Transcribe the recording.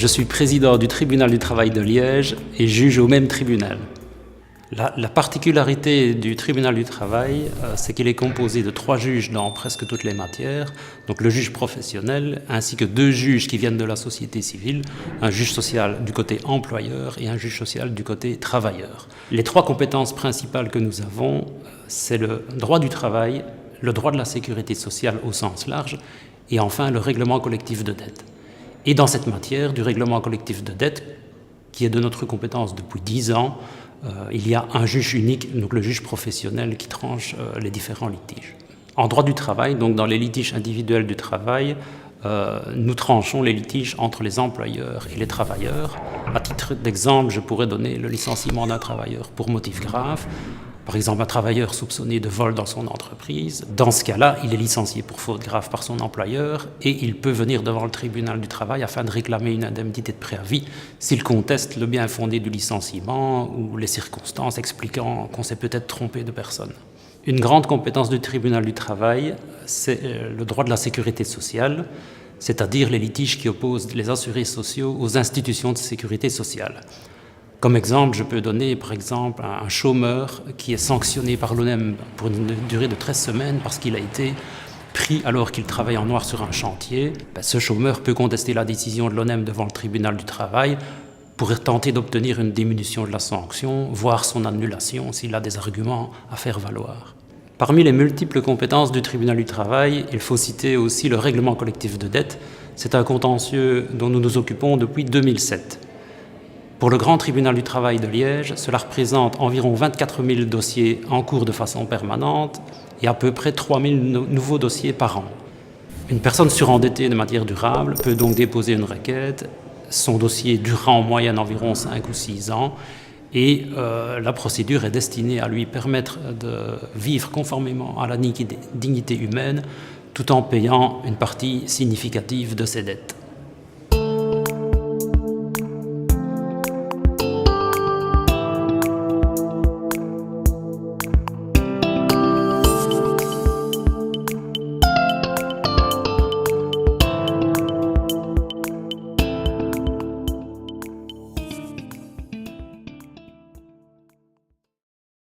Je suis président du tribunal du travail de Liège et juge au même tribunal. La particularité du tribunal du travail, c'est qu'il est composé de 3 juges dans presque toutes les matières, donc le juge professionnel, ainsi que 2 juges qui viennent de la société civile, un juge social du côté employeur et un juge social du côté travailleur. Les 3 compétences principales que nous avons, c'est le droit du travail, le droit de la sécurité sociale au sens large, et enfin le règlement collectif de dette. Et dans cette matière du règlement collectif de dette, qui est de notre compétence depuis 10 ans, il y a un juge unique, donc le juge professionnel, qui tranche les différents litiges. En droit du travail, donc dans les litiges individuels du travail, nous tranchons les litiges entre les employeurs et les travailleurs. À titre d'exemple, je pourrais donner le licenciement d'un travailleur pour motif grave. Par exemple, un travailleur soupçonné de vol dans son entreprise. Dans ce cas-là, il est licencié pour faute grave par son employeur et il peut venir devant le tribunal du travail afin de réclamer une indemnité de préavis s'il conteste le bien fondé du licenciement ou les circonstances expliquant qu'on s'est peut-être trompé de personne. Une grande compétence du tribunal du travail, c'est le droit de la sécurité sociale, c'est-à-dire les litiges qui opposent les assurés sociaux aux institutions de sécurité sociale. Comme exemple, je peux donner par exemple un chômeur qui est sanctionné par l'ONEM pour une durée de 13 semaines parce qu'il a été pris alors qu'il travaille en noir sur un chantier. Ce chômeur peut contester la décision de l'ONEM devant le tribunal du travail pour tenter d'obtenir une diminution de la sanction, voire son annulation s'il a des arguments à faire valoir. Parmi les multiples compétences du tribunal du travail, il faut citer aussi le règlement collectif de dette. C'est un contentieux dont nous nous occupons depuis 2007. Pour le grand tribunal du travail de Liège, cela représente environ 24 000 dossiers en cours de façon permanente et à peu près 3 000 nouveaux dossiers par an. Une personne surendettée de matière durable peut donc déposer une requête. Son dossier durera en moyenne environ 5 ou 6 ans et la procédure est destinée à lui permettre de vivre conformément à la dignité humaine tout en payant une partie significative de ses dettes.